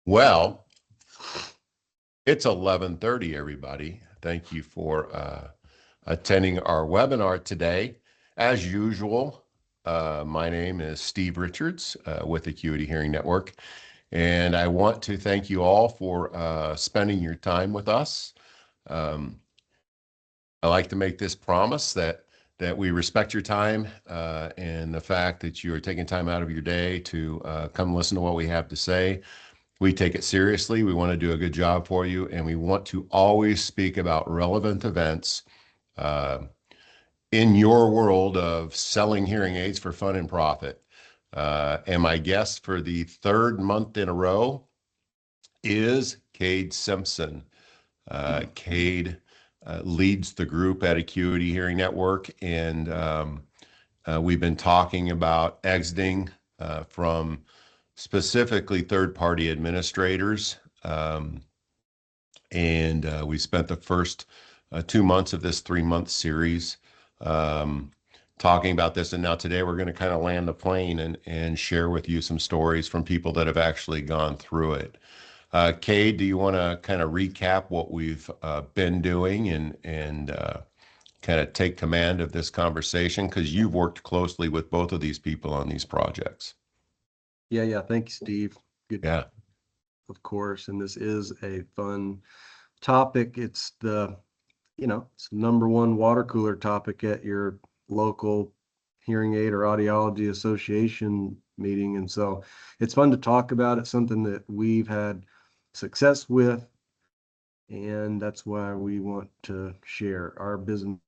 Well, it's 11:30, everybody. Thank you for attending our webinar today. As usual, my name is Steve Richards with Acuity Hearing Network, and I want to thank you all for spending your time with us. Um, I like to make this promise that we respect your time and the fact that you are taking time out of your day to come listen to what we have to say. We take it seriously. We want to do a good job for you, and we want to always speak about relevant events uh, in your world of selling hearing aids for fun and profit. And my guest for the third month in a row is Cade Simpson. Cade leads the group at Acuity Hearing Network, and we've been talking about exiting from specifically third-party administrators. And we spent the first 2 months of this 3-month series um, talking about this. And now today we're going to kind of land the plane and share with you some stories from people that have actually gone through it. Cade, do you want to kind of recap what we've been doing and kind of take command of this conversation? Because you've worked closely with both of these people on these projects. Yeah. Thank you, Steve. Good, Yeah. of course. And this is a fun topic. It's it's the number one water cooler topic at your local hearing aid or audiology association meeting. And so it's fun to talk about. It's something that we've had success with. And that's why we want to share our business.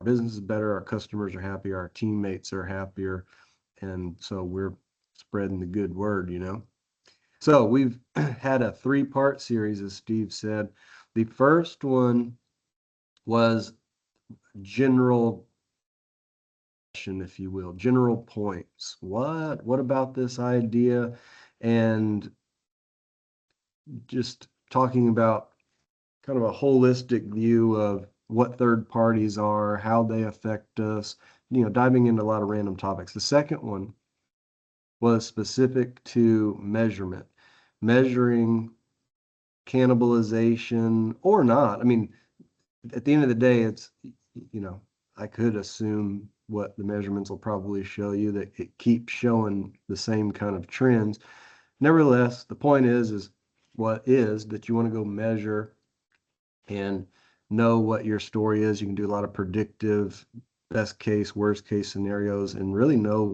Our business is better. Our customers are happier. Our teammates are happier. And so we're spreading the good word. So we've had a 3-part series, as Steve said. The first one was general, if you will, general points. What about this idea? And just talking about kind of a holistic view of what third parties are, how they affect us, diving into a lot of random topics. The second one was specific to measuring cannibalization or not. I mean, at the end of the day, it's, I could assume what the measurements will probably show you, that it keeps showing the same kind of trends. Nevertheless, the point is that you want to go measure and know what your story is. You can do a lot of predictive, best case, worst case scenarios, and really know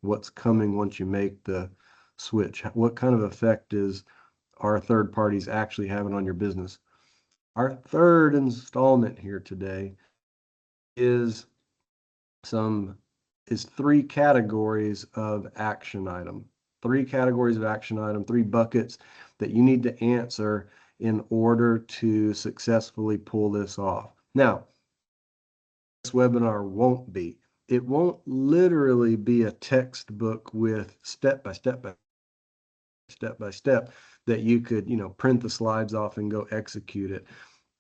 what's coming once you make the switch. What kind of effect are third parties actually having on your business? Our third installment here today is three categories of action item. Three categories of action item, three buckets that you need to answer in order to successfully pull this off. Now, this webinar it won't literally be a textbook with step by step that you could, print the slides off and go execute it.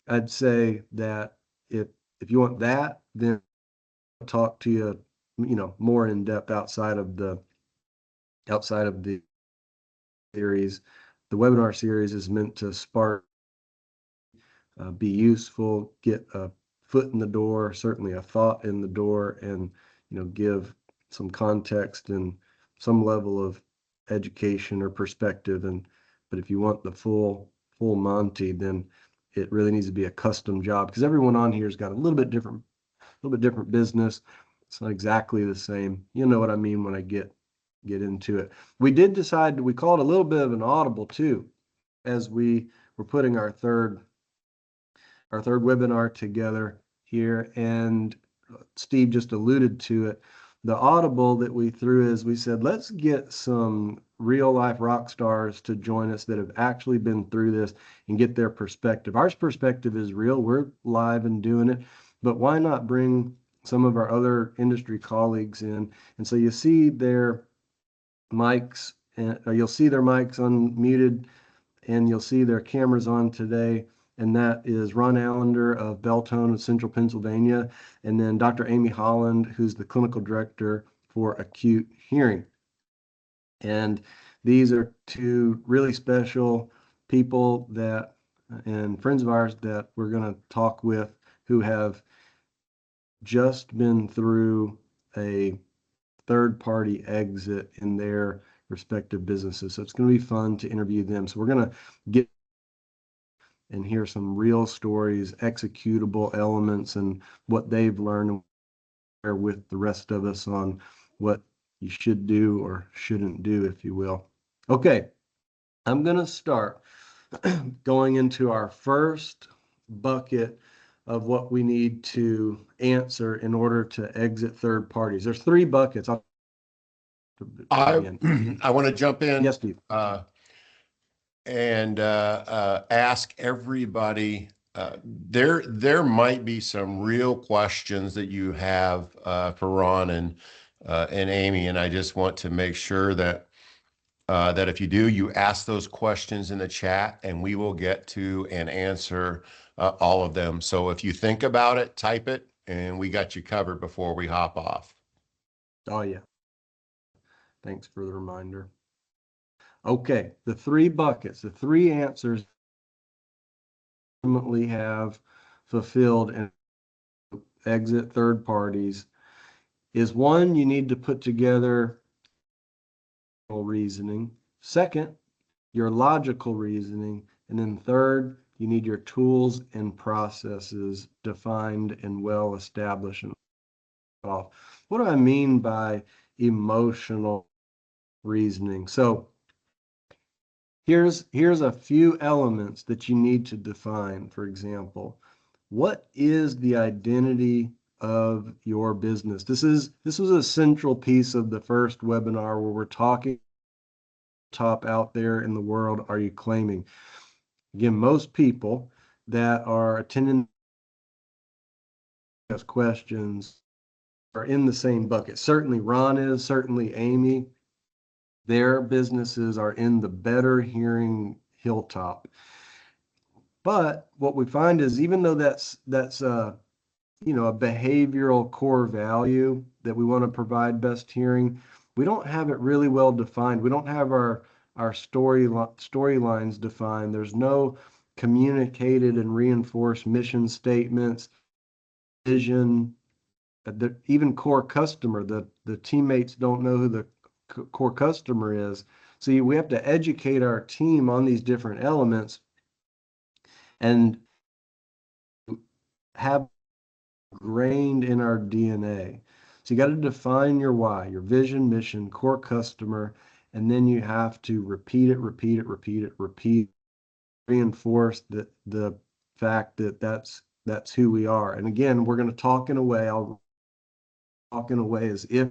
I'd say that if you want that, then I'll talk to you, more in depth outside of the series. The webinar series is meant to spark, be useful, get a foot in the door, certainly a thought in the door, and give some context and some level of education or perspective. But if you want the full Monty, then it really needs to be a custom job, because everyone on here has got a little bit different business. It's not exactly the same. You know what I mean when I get into it. We did decide we call it a little bit of an audible too, as we were putting our third webinar together here, and Steve just alluded to it. The audible that we threw is, we said, let's get some real life rock stars to join us that have actually been through this and get their perspective. Our perspective is real. We're live and doing it, but why not bring some of our other industry colleagues in? And so you see their mics, and you'll see their mics unmuted, and you'll see their cameras on today. And that is Ron Allender of Beltone of Central Pennsylvania, and then Dr. Amy Holland, who's the clinical director for acute hearing. And These are two really special people that and friends of ours that we're going to talk with who have just been through a third-party exit in their respective businesses. So it's going to be fun to interview them. So we're going to get and hear some real stories, executable elements, and what they've learned, and share with the rest of us on what you should do or shouldn't do, if you will. Okay, I'm going to start going into our first bucket of what we need to answer in order to exit third parties. There's three buckets. I Again. I want to jump in. Yes, Steve. And ask everybody. There might be some real questions that you have for Ron and Amy, and I just want to make sure that that if you do, you ask those questions in the chat, and we will get to and answer all of them. So if you think about it, type it, and we got you covered before we hop off. Oh, yeah. Thanks for the reminder. Okay, the three buckets, the three answers ultimately have fulfilled and exit third parties is one, you need to put together reasoning. Second, your logical reasoning. And then third, you need your tools and processes defined and well established. What do I mean by emotional reasoning? So here's a few elements that you need to define. For example, what is the identity of your business? This was a central piece of the first webinar where we're talking top out there in the world are you claiming? Again, most people that are attending those questions are in the same bucket. Certainly Ron is, certainly Amy. Their businesses are in the Better Hearing Hilltop. But what we find is even though that's a behavioral core value that we want to provide best hearing, we don't have it really well defined. We don't have our storylines defined. There's no communicated and reinforced mission statements, vision, even core customer. The teammates don't know who the core customer is. So we have to educate our team on these different elements and have ingrained in our DNA. So you got to define your why, your vision, mission, core customer, and then you have to repeat, reinforce the fact that that's who we are. And again, we're going to talk in a way, I'll talk in a way as if,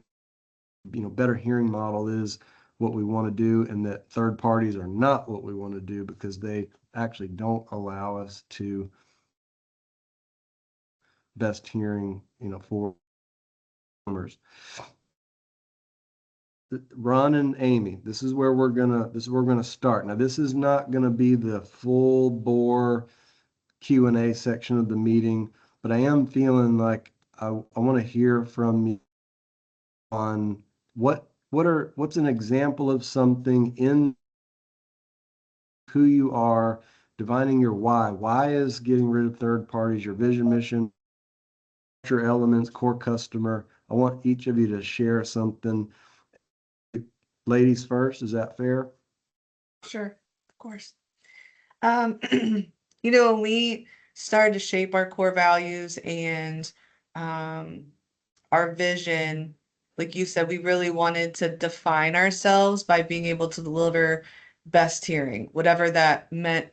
better hearing model is what we want to do, and that third parties are not what we want to do because they actually don't allow us to best hearing, for consumers. Ron and Amy, this is where we're gonna start. Now, this is not gonna be the full bore Q&A section of the meeting, but I am feeling like I want to hear from you on what's an example of something in who you are, defining your why. Why is getting rid of third parties your vision, mission, your elements, core customer? I want each of you to share something. Ladies first, is that fair? Sure, of course. When we started to shape our core values and our vision, like you said, we really wanted to define ourselves by being able to deliver best hearing, whatever that meant,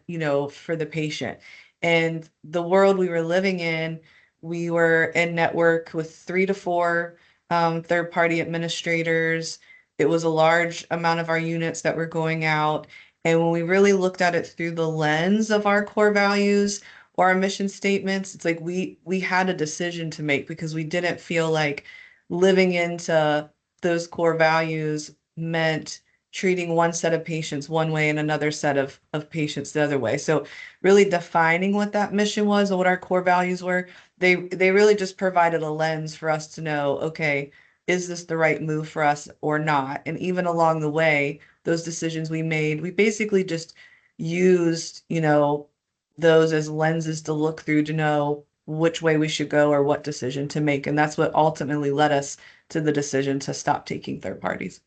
for the patient. And the world we were living in, we were in network with 3 to 4 third-party administrators. It was a large amount of our units that were going out. And when we really looked at it through the lens of our core values or our mission statements, it's like we had a decision to make because we didn't feel like living into those core values meant treating one set of patients one way and another set of patients the other way. So really defining what that mission was and what our core values were, they really just provided a lens for us to know, okay, is this the right move for us or not? And even along the way, those decisions we made, we basically just used, those as lenses to look through to know which way we should go or what decision to make. And that's what ultimately led us to the decision to stop taking third parties.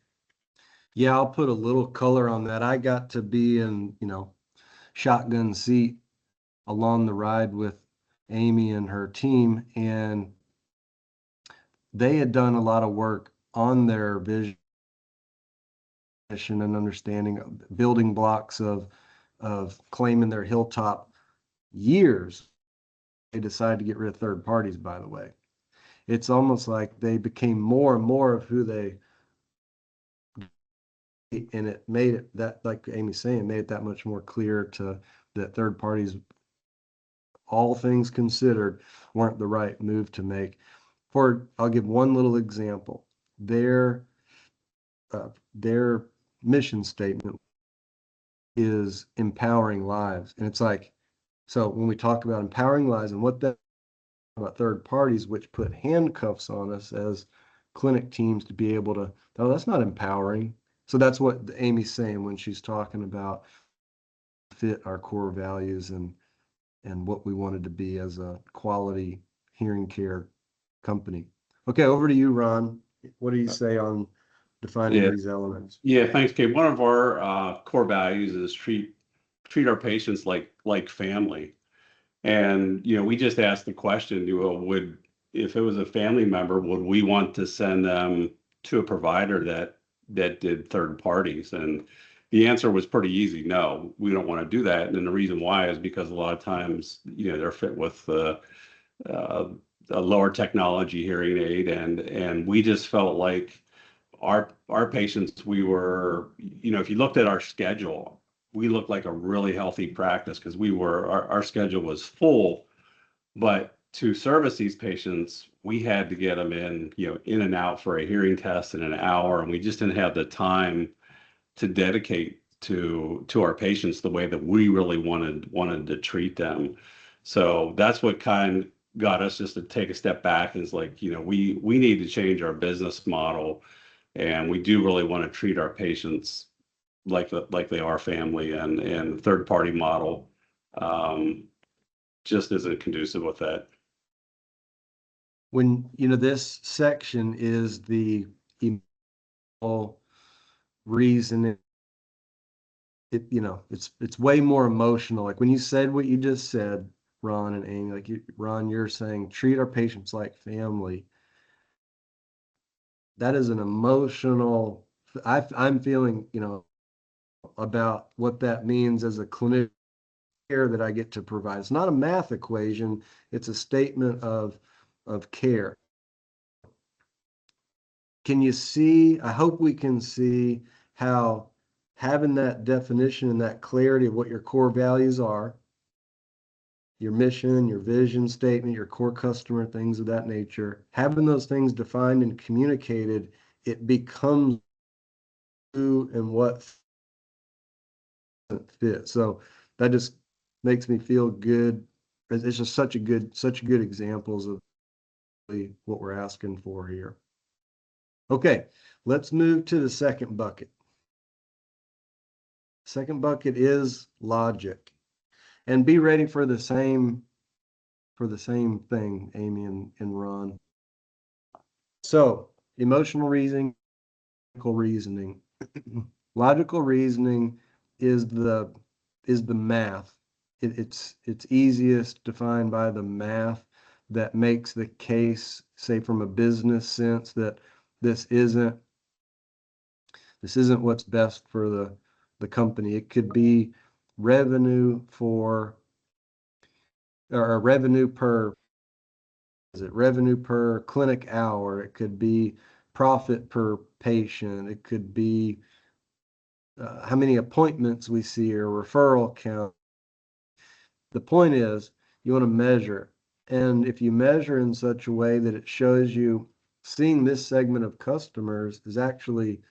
Yeah, I'll put a little color on that. I got to be in, shotgun seat along the ride with Amy and her team, and they had done a lot of work on their vision and understanding of building blocks of claiming their hilltop years. They decided to get rid of third parties, by the way. It's almost like they became more and more of who they, and it made it that, like Amy's saying, made it that much more clear to that third parties, all things considered, weren't the right move to make. I'll give one little example. Their mission statement is empowering lives, and it's like, so when we talk about empowering lives and what that about third parties, which put handcuffs on us as clinic teams to be able to, oh, that's not empowering. So that's what Amy's saying when she's talking about fit our core values and what we wanted to be as a quality hearing care company. Okay, over to you, Ron. What do you say on defining Yeah. these elements? Yeah, thanks, Kate. One of our core values is treat our patients like family. And we just asked the question, if it was a family member, would we want to send them to a provider that did third parties? And the answer was pretty easy. No, we don't want to do that. And the reason why is because a lot of times, they're fit with a lower technology hearing aid, and we just felt like our patients, we were, if you looked at our schedule, we looked like a really healthy practice because our schedule was full, but to service these patients, we had to get them in and out for a hearing test in an hour, and we just didn't have the time to dedicate to our patients the way that we really wanted to treat them. So that's what kind of got us just to take a step back, is like, we need to change our business model, and we do really want to treat our patients like they are family, and third party model just isn't conducive with that. When, this section is the emotional reason, it's way more emotional. Like when you said what you just said, Ron and Amy, like Ron, you're saying treat our patients like family. That is an emotional, I'm feeling, about what that means as a clinician care that I get to provide. It's not a math equation, it's a statement of care. Can you see, I hope we can see how having that definition and that clarity of what your core values are, your mission, your vision statement, your core customer, things of that nature, having those things defined and communicated, it becomes who and what fit. So that just makes me feel good. It's just such good examples of what we're asking for here. Okay, let's move to the second bucket. Second bucket is logic, and be ready for the same thing, Amy and Ron. So emotional reasoning, logical reasoning. Logical reasoning is the math. It's easiest defined by the math that makes the case, say from a business sense, that this isn't what's best for the company. It could be revenue or revenue per clinic hour. It could be profit per patient. It could be how many appointments we see or referral count. The point is you want to measure. And if you measure in such a way that it shows you seeing this segment of customers is actually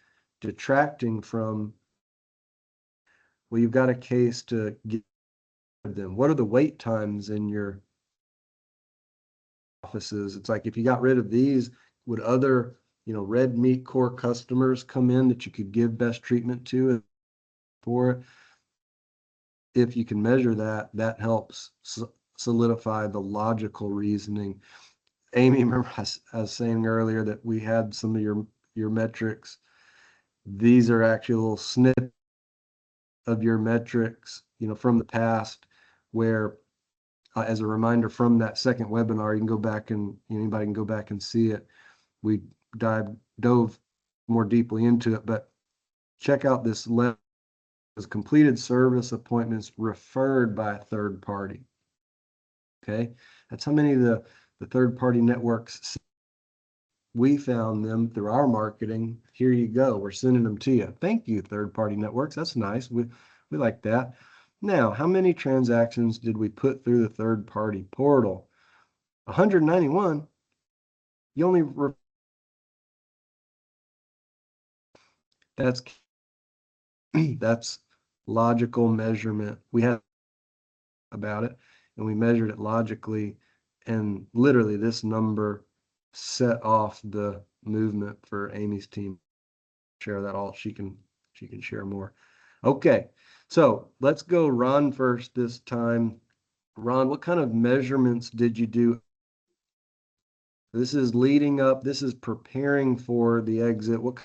detracting from, well, you've got a case to give them. What are the wait times in your offices? It's like, if you got rid of these, would other red meat core customers come in that you could give best treatment to for it. If you can measure that, that helps solidify the logical reasoning. Amy, remember I was saying earlier that we had some of your metrics. These are actually a little snippet of your metrics, from the past, where as a reminder from that second webinar, you can go back and anybody can go back and see it. We dove more deeply into it, but check out this list. Completed service appointments referred by a third party. Okay, that's how many of the third party networks we found them through our marketing. Here you go, we're sending them to you. Thank you, third party networks. That's nice. We like that. Now, how many transactions did we put through the third party portal? 191. You only that's logical measurement. We had about it and we measured it logically, and literally this number set off the movement for Amy's team. Share that all. She can share more. Okay, so let's go Ron first this time. Ron, what kind of measurements did you do? This is leading up, this is preparing for the exit. What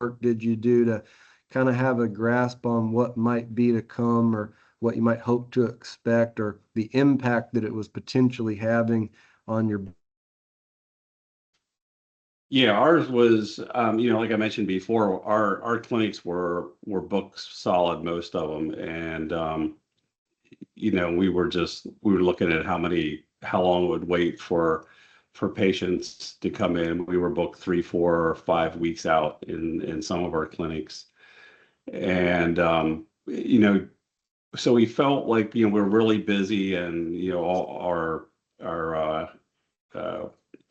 work did you do to kind of have a grasp on what might be to come, or what you might hope to expect, or the impact that it was potentially having on your? Yeah, ours was, like I mentioned before, our clinics were booked solid, most of them, and we were looking at how long it would wait for patients to come in. We were booked 3, 4, or 5 weeks out in some of our clinics, and so we felt like we're really busy, and all our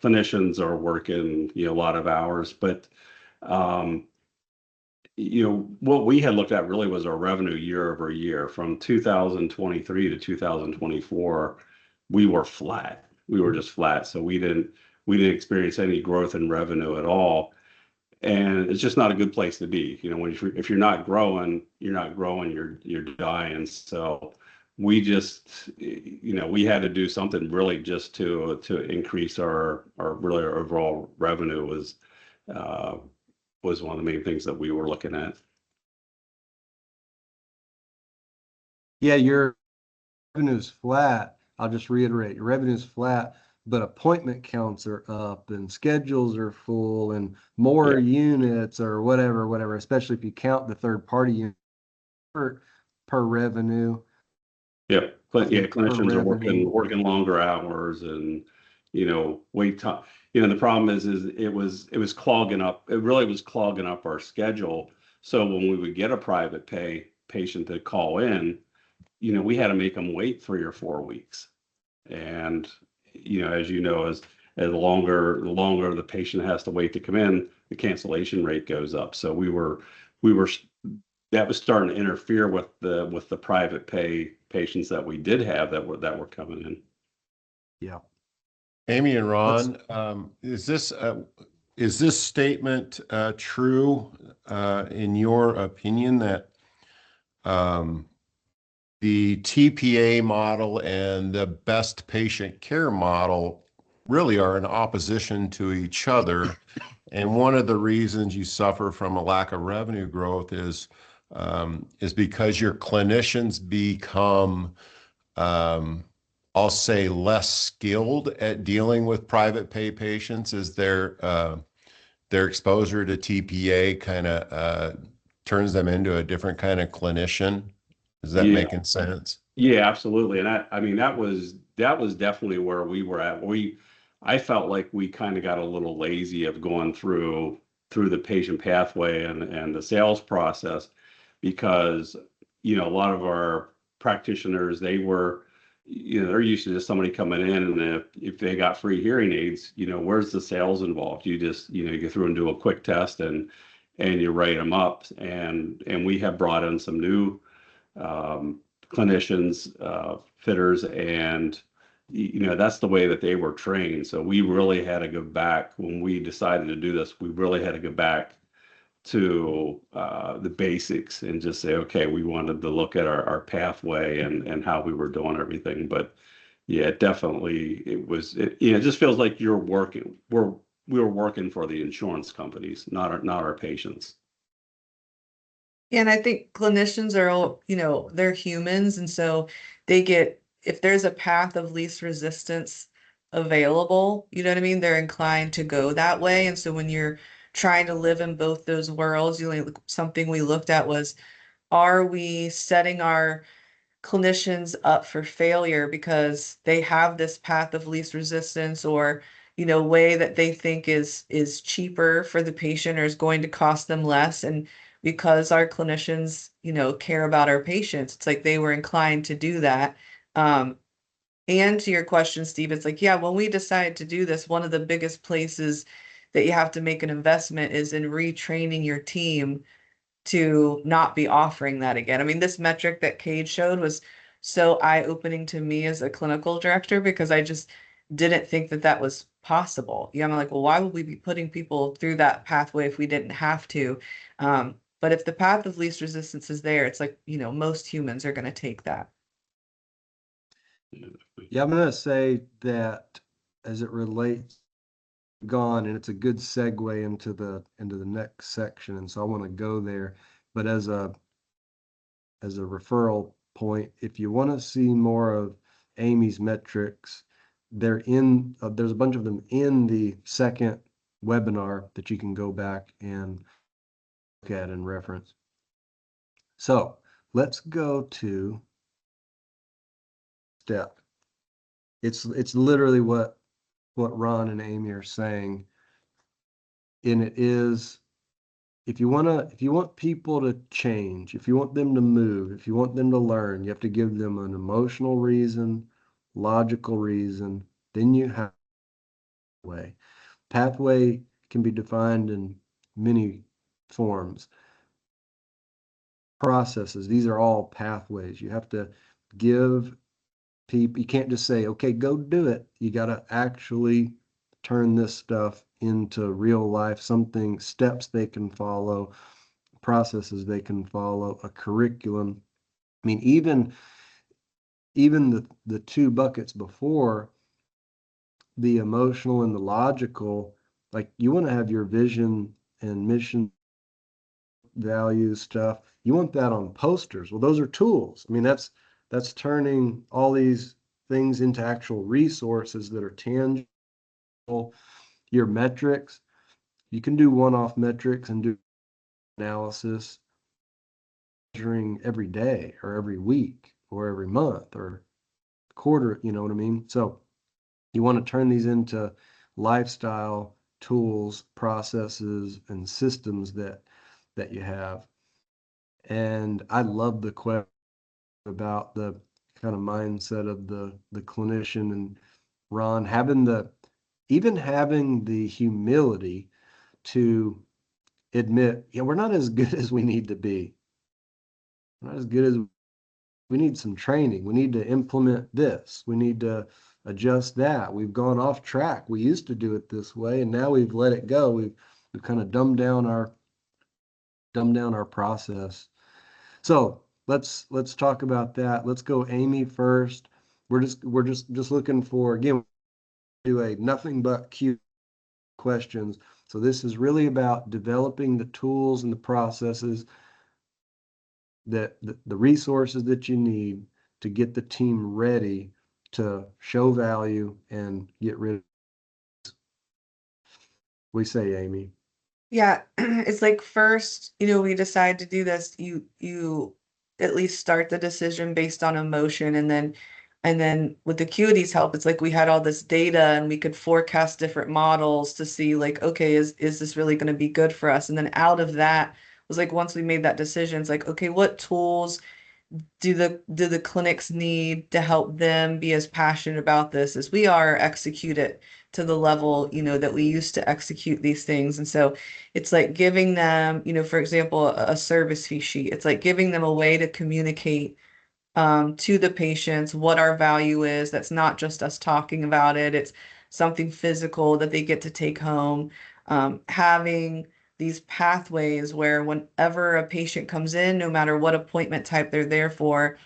clinicians are working a lot of hours, but what we had looked at really was our revenue year over year. From 2023 to 2024, we were flat. We were just flat, so we didn't experience any growth in revenue at all, and it's just not a good place to be. If you're not growing, you're dying. So we just, we had to do something really just to increase our overall revenue was one of the main things that we were looking at. Yeah, your revenue's flat. I'll just reiterate, your revenue's flat, but appointment counts are up and schedules are full and more units or whatever, especially if you count the third party unit per revenue. Yep. Clinicians are working longer hours, and wait time. The problem is it was clogging up. It really was clogging up our schedule. So when we would get a private pay patient to call in, we had to make them wait 3 or 4 weeks. And as the longer the patient has to wait to come in, the cancellation rate goes up. So that was starting to interfere with the private pay patients that we did have that were coming in. Yeah. Amy and Ron, is this statement true in your opinion, that the TPA model and the best patient care model really are in opposition to each other? And one of the reasons you suffer from a lack of revenue growth is because your clinicians become, I'll say, less skilled at dealing with private pay patients, as their exposure to TPA kind of turns them into a different kind of clinician. Is that making sense? Yeah, absolutely. And that was definitely where we were at. I felt like we kind of got a little lazy of going through the patient pathway and the sales process, because a lot of our practitioners, they're used to just somebody coming in, and if they got free hearing aids, where's the sales involved? You just you go through and do a quick test and you write them up. And we have brought in some new clinicians, fitters, and that's the way that they were trained. So we really had to go back when we decided to do this. We really had to go back to the basics and just say, okay, we wanted to look at our pathway and how we were doing everything. But yeah, definitely it just feels like we were working for the insurance companies, not our patients. And I think clinicians are all, they're humans. And so if there's a path of least resistance available, you know what I mean? They're inclined to go that way. And so when you're trying to live in both those worlds, something we looked at was, are we setting our clinicians up for failure because they have this path of least resistance or way that they think is cheaper for the patient or is going to cost them less, and because our clinicians care about our patients, it's like they were inclined to do that. And to your question, Steve, it's like, yeah, when we decided to do this, one of the biggest places that you have to make an investment is in retraining your team to not be offering that again. I mean, this metric that Cade showed was so eye-opening to me as a clinical director because I just didn't think that that was possible. I'm like, well, why would we be putting people through that pathway if we didn't have to? But if the path of least resistance is there, it's like, most humans are going to take that. Yeah, I'm gonna say that as it relates gone, and it's a good segue into the next section, and so I want to go there. But as a referral point, if you want to see more of Amy's metrics, there's a bunch of them in the second webinar that you can go back and look at and reference. So let's go to step. It's literally what Ron and Amy are saying. And it is, if you want people to change, if you want them to move, if you want them to learn, you have to give them an emotional reason, logical reason, then you have a way. Pathway can be defined in many forms. Processes, these are all pathways. You have to give people, you can't just say, okay, go do it. You got to actually turn this stuff into real life, steps they can follow, processes they can follow, a curriculum. I mean, even the two buckets before, the emotional and the logical, like you want to have your vision and mission, values stuff. You want that on posters. Well, those are tools. I mean, that's turning all these things into actual resources that are tangible. Your metrics, you can do one-off metrics and do analysis measuring every day or every week or every month or quarter, you know what I mean? So you want to turn these into lifestyle tools, processes, and systems that you have. And I love the question about the kind of mindset of the clinician, and Ron having the humility to admit, yeah, we're not as good as we need to be. We're not as good as we need some training. We need to implement this. We need to adjust that. We've gone off track. We used to do it this way, and now we've let it go. We've kind of dumbed down our process. So let's talk about that. Let's go Amy first. We're just looking for, again, do a nothing but Q questions. So this is really about developing the tools and the processes that the resources that you need to get the team ready to show value and get rid of. We say, Amy. Yeah, it's like first, we decide to do this, you at least start the decision based on emotion, and then with the Acuity's help, it's like we had all this data and we could forecast different models to see like, okay, is this really going to be good for us? And then out of that was like, once we made that decision, it's like, okay, what tools do the clinics need to help them be as passionate about this as we are, execute it to the level, that we used to execute these things. And so it's like giving them, for example, a service fee sheet. It's like giving them a way to communicate to the patients what our value is. That's not just us talking about it. It's something physical that they get to take home. Having these pathways where whenever a patient comes in, no matter what appointment type they're there for,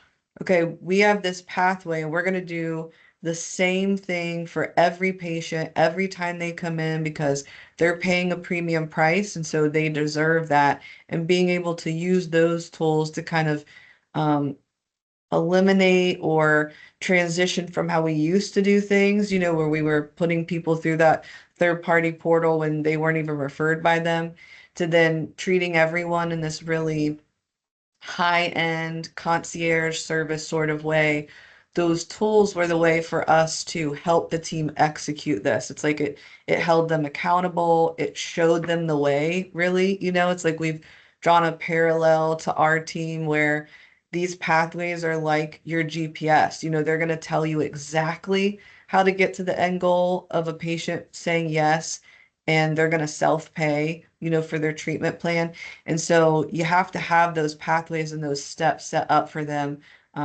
okay, we have this pathway and we're going to do the same thing for every patient every time they come in because they're paying a premium price and so they deserve that. And being able to use those tools to kind of um, eliminate or transition from how we used to do things, where we were putting people through that third party portal when they weren't even referred by them, to then treating everyone in this really high end concierge service sort of way. Those tools were the way for us to help the team execute this. It's like it held them accountable. It showed them the way, really. It's like we've drawn a parallel to our team where these pathways are like your GPS. They're going to tell you exactly how to get to the end goal of a patient saying yes, and they're going to self-pay, for their treatment plan. And so you have to have those pathways and those steps set up for them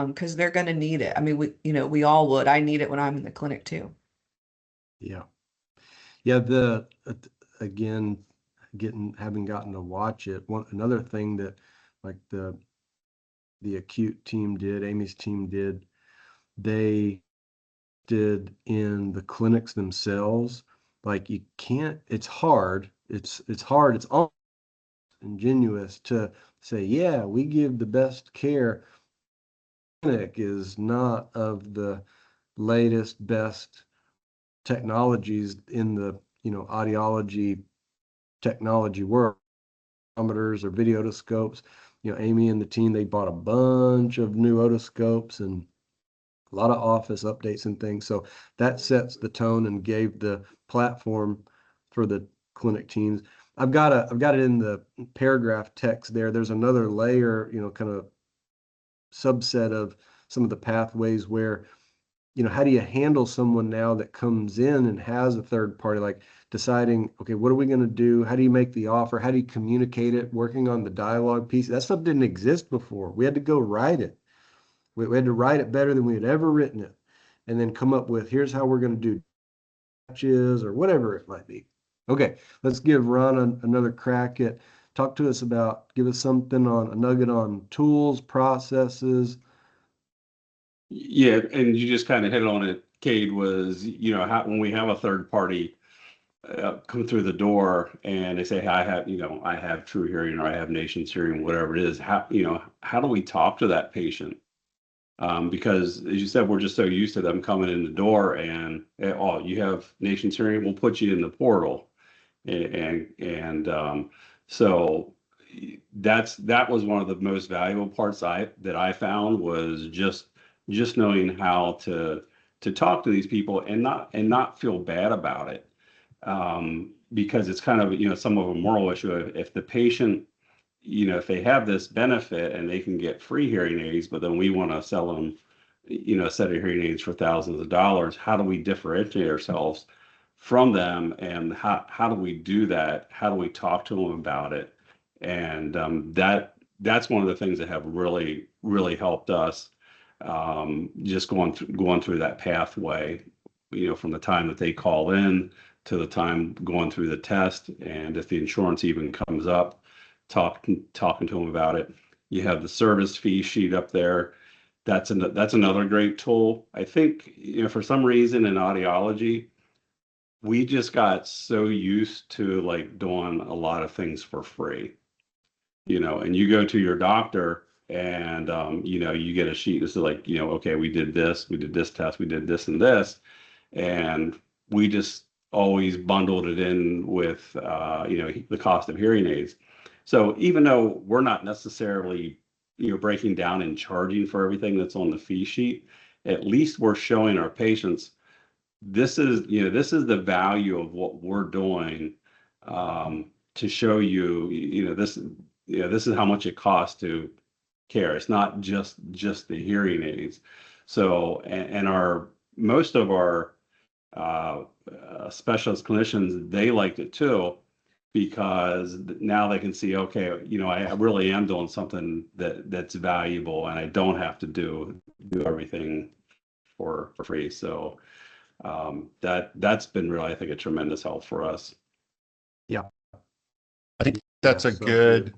because they're going to need it. I mean, we all would. I need it when I'm in the clinic too. Yeah. Yeah. Again, having gotten to watch it, another thing that like the acute team did, Amy's team did, they did in the clinics themselves. Like it's hard. It's hard. It's almost ingenuous to say, yeah, we give the best care. Clinic is not of the latest, best technologies in the, audiology technology world, monitors or videotoscopes. Amy and the team, they bought a bunch of new otoscopes and a lot of office updates and things. So that sets the tone and gave the platform for the clinic teams. I've got it in the paragraph text there. There's another layer, kind of subset of some of the pathways where, how do you handle someone now that comes in and has a third party, like deciding, okay, what are we going to do? How do you make the offer? How do you communicate it? Working on the dialogue piece. That stuff didn't exist before. We had to go write it. We had to write it better than we had ever written it, and then come up with, here's how we're going to do matches or whatever it might be. Okay, let's give Ron another crack at, give us something on a nugget on tools, processes. Yeah, and you just kind of hit on it, Cade, was, when we have a third party come through the door and they say, hey, I have True Hearing or I have Nations Hearing, whatever it is, how do we talk to that patient? Because as you said, we're just so used to them coming in the door and, oh, you have Nations Hearing, we'll put you in the portal. So that was one of the most valuable parts that I found was just knowing how to talk to these people and not feel bad about it, because it's kind of some of a moral issue. If the patient, if they have this benefit and they can get free hearing aids, but then we want to sell them a set of hearing aids for thousands of dollars, how do we differentiate ourselves from them, and how do we do that? How do we talk to them about it? And that's one of the things that have really helped us, just going through that pathway, from the time that they call in to the time going through the test, and if the insurance even comes up, talking to them about it. You have the service fee sheet up there. That's another great tool. I think, for some reason in audiology, we just got so used to like doing a lot of things for free, and you go to your doctor and, you get a sheet. This is like, okay, we did this test, we did this and this. And we just always bundled it in with, the cost of hearing aids. So even though we're not necessarily, breaking down and charging for everything that's on the fee sheet, at least we're showing our patients, this is the value of what we're doing, to show this is how much it costs to care. It's not just the hearing aids. So, and most of our specialist clinicians, they liked it too, because now they can see, okay, you know, I really am doing something that's valuable, and I don't have to do everything for free. So that's been really, I think, a tremendous help for us. I think that's a So good,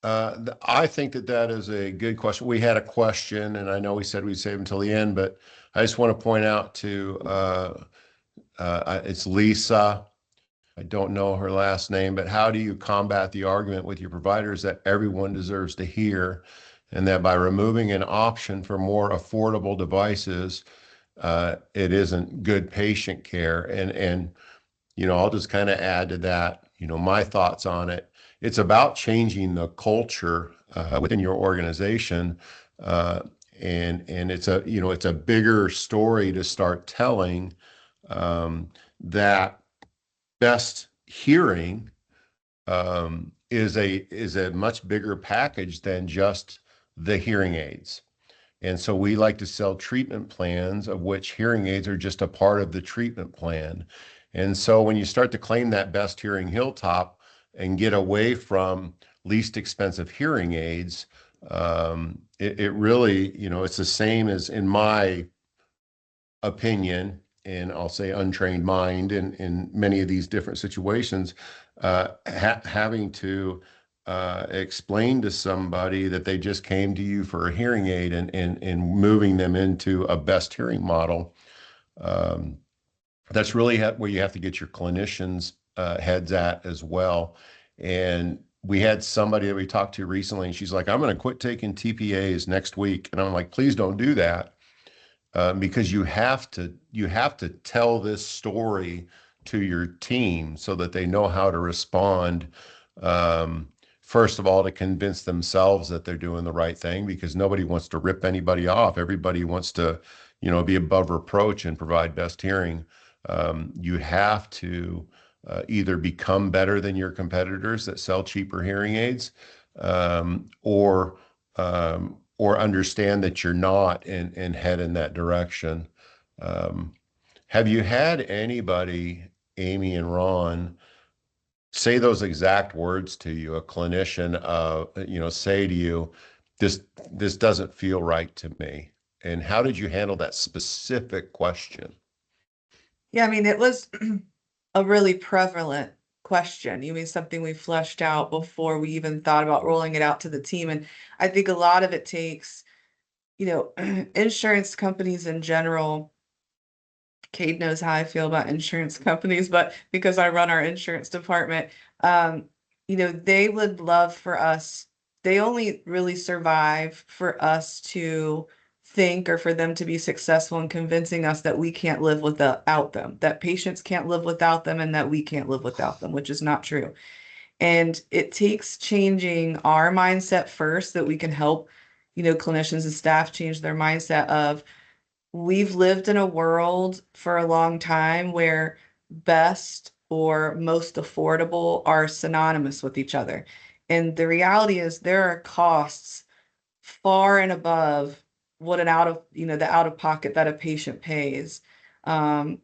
I think that is a good question. We had a question, and I know we said we'd save until the end, but I just want to point out to, it's Lisa. I don't know her last name, but how do you combat the argument with your providers that everyone deserves to hear, and that by removing an option for more affordable devices, it isn't good patient care? And you know, I'll just kind of add to that, you know, my thoughts on it. It's about changing the culture within your organization. Uh, and it's a, you know, it's a bigger story to start telling, that best hearing is a much bigger package than just the hearing aids. And so we like to sell treatment plans, of which hearing aids are just a part of the treatment plan. And so when you start to claim that best hearing hilltop and get away from least expensive hearing aids, it really, you know, it's the same as, in my opinion, and I'll say untrained mind in many of these different situations, having to explain to somebody that they just came to you for a hearing aid, and moving them into a best hearing model. Um, that's really where you have to get your clinicians' heads at as well. And we had somebody that we talked to recently, and she's like, I'm going to quit taking TPAs next week. And I'm like, please don't do that. Because you have to tell this story to your team so that they know how to respond. First of all, to convince themselves that they're doing the right thing, because nobody wants to rip anybody off. Everybody wants to, you know, be above reproach and provide best hearing. You have to either become better than your competitors that sell cheaper hearing aids, or understand that you're not, and head in that direction. Have you had anybody, Amy and Ron, say those exact words to you, a clinician, you know, say to you, this doesn't feel right to me? And how did you handle that specific question? Yeah, I mean, it was a really prevalent question. You mean something we fleshed out before we even thought about rolling it out to the team. And I think a lot of it takes, you know, insurance companies in general. Cade knows how I feel about insurance companies, but because I run our insurance department, um, you know, they would love for us, they only really survive for us to think, or for them to be successful in convincing us that we can't live without them, that patients can't live without them, and that we can't live without them, which is not true. And it takes changing our mindset first, that we can help, you know, clinicians and staff change their mindset of, we've lived in a world for a long time where best or most affordable are synonymous with each other. And the reality is there are costs far and above what the out of pocket that a patient pays, um,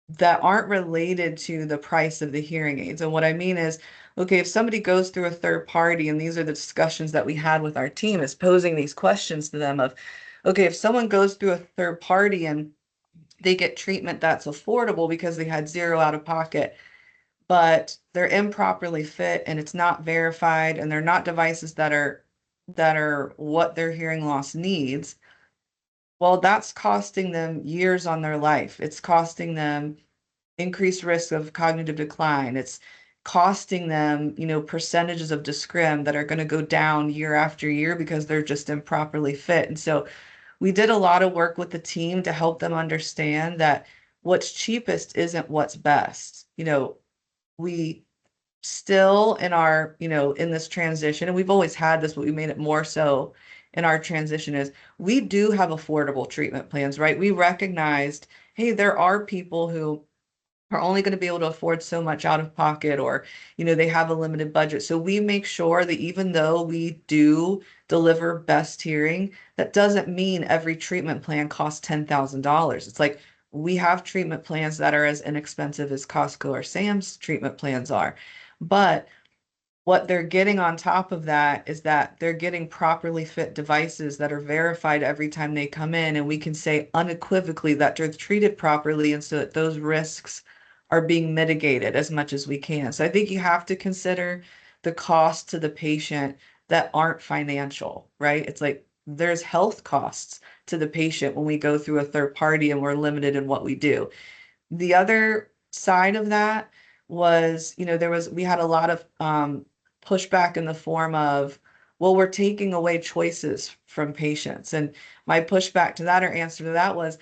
that aren't related to the price of the hearing aids. And what I mean is, okay, if somebody goes through a third party, and these are the discussions that we had with our team, is posing these questions to them of, okay, if someone goes through a third party and they get treatment that's affordable because they had zero out of pocket, but they're improperly fit and it's not verified, and they're not devices that are what their hearing loss needs, well, that's costing them years on their life. It's costing them increased risk of cognitive decline. It's costing them, you know, percentages of discrim that are going to go down year after year because they're just improperly fit. And so we did a lot of work with the team to help them understand that what's cheapest isn't what's best. You know, we still in our, you know, in this transition, and we've always had this, but we made it more so in our transition, is we do have affordable treatment plans, right? We recognized, hey, there are people who are only going to be able to afford so much out of pocket, or, you know, they have a limited budget. So we make sure that even though we do deliver best hearing, that doesn't mean every treatment plan costs $10,000. It's like, we have treatment plans that are as inexpensive as Costco or Sam's treatment plans are. But what they're getting on top of that is that they're getting properly fit devices that are verified every time they come in, and we can say unequivocally that they're treated properly, and so that those risks are being mitigated as much as we can. So I think you have to consider the cost to the patient that aren't financial, right? It's like there's health costs to the patient when we go through a third party and we're limited in what we do. The other side of that was, we had a lot of pushback in the form of, well, we're taking away choices from patients. And my pushback to that or answer to that was,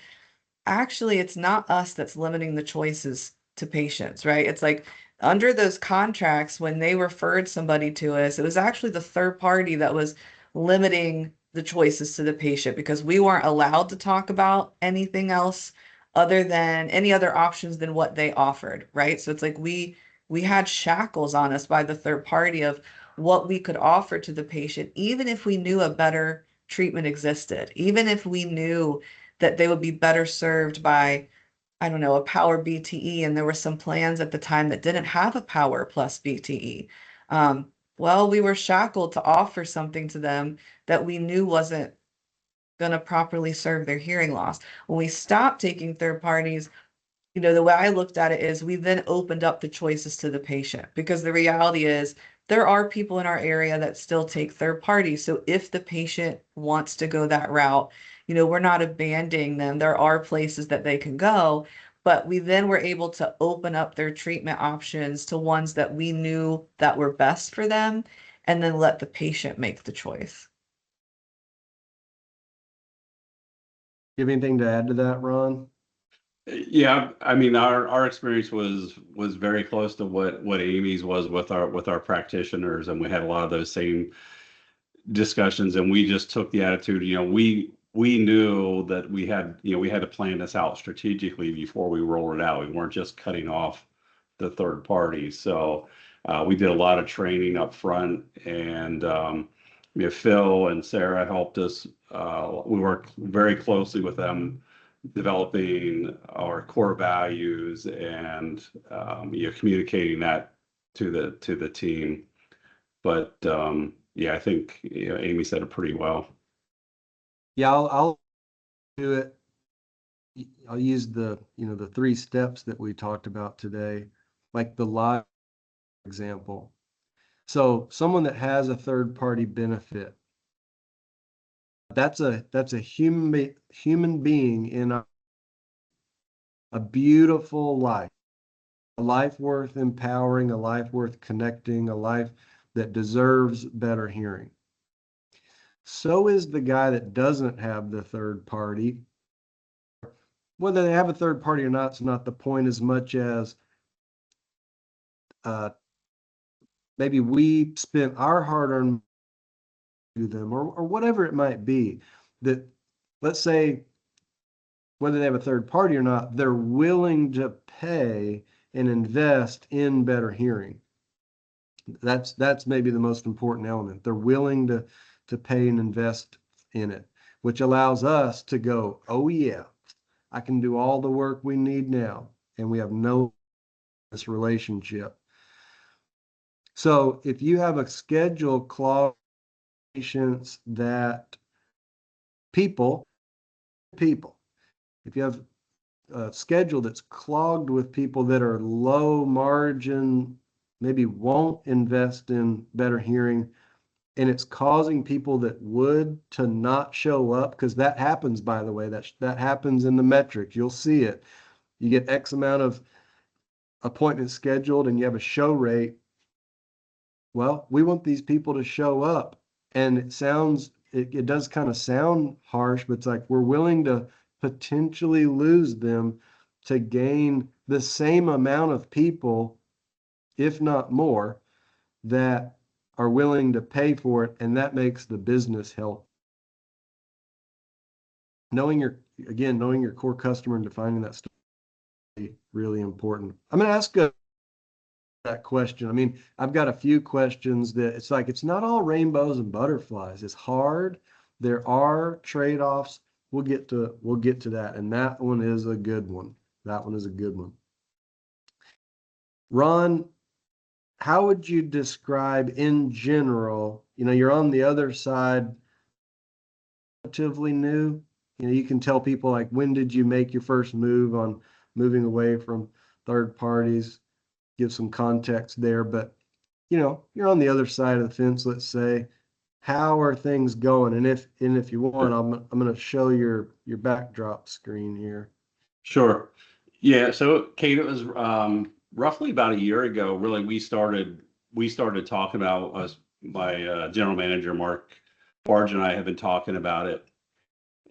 actually, it's not us that's limiting the choices to patients, right? It's like under those contracts, when they referred somebody to us, it was actually the third party that was limiting the choices to the patient because we weren't allowed to talk about anything else other than any other options than what they offered, right? So it's like we had shackles on us by the third party of what we could offer to the patient, even if we knew a better treatment existed, even if we knew that they would be better served by, I don't know, a power BTE. And there were some plans at the time that didn't have a power plus BTE. Well, we were shackled to offer something to them that we knew wasn't going to properly serve their hearing loss. When we stopped taking third parties, the way I looked at it is we then opened up the choices to the patient because the reality is there are people in our area that still take third parties. So if the patient wants to go that route, we're not abandoning them. There are places that they can go, but we then were able to open up their treatment options to ones that we knew that were best for them and then let the patient make the choice. You have anything to add to that, Ron? Yeah, I mean, our experience was very close to what Amy's was with our practitioners, and we had a lot of those same discussions, and we just took the attitude, we knew that we had to plan this out strategically before we rolled it out. We weren't just cutting off the third party. So we did a lot of training up front, and Phil and Sarah helped us. We worked very closely with them, developing our core values and communicating that to the team. But yeah, I think Amy said it pretty well. Yeah, I'll do it. I'll use the 3 steps that we talked about today, like the live example. So someone that has a third party benefit, that's a human being in a beautiful life, a life worth empowering, a life worth connecting, a life that deserves better hearing. So is the guy that doesn't have the third party. Whether they have a third party or not, it's not the point as much as maybe we spent our hard-earned to them or whatever it might be, that let's say whether they have a third party or not, they're willing to pay and invest in better hearing. That's maybe the most important element. They're willing to pay and invest in it, which allows us to go, oh yeah, I can do all the work we need now, and we have no this relationship. So if you have a schedule clause patients that people, if you have a schedule that's clogged with people that are low margin, maybe won't invest in better hearing, and it's causing people that would to not show up, because that happens, by the way, that happens in the metrics. You'll see it. You get X amount of appointments scheduled and you have a show rate. Well, we want these people to show up. And it does kind of sound harsh, but it's like we're willing to potentially lose them to gain the same amount of people, if not more, that are willing to pay for it. And that makes the business help. Knowing your core customer and defining that stuff is really important. I'm going to ask that question. I mean, I've got a few questions that it's not all rainbows and butterflies. It's hard. There are trade-offs. We'll get to that. And that one is a good one. Ron, how would you describe in general, you're on the other side, relatively new, you can tell people like, when did you make your first move on moving away from third parties, give some context there, but you're on the other side of the fence, let's say. How are things going? And if you want, I'm going to show your backdrop screen here. Sure. Yeah. So Kate, it was roughly about a year ago. Really, we started talking about us. My general manager Mark Barge and I have been talking about it,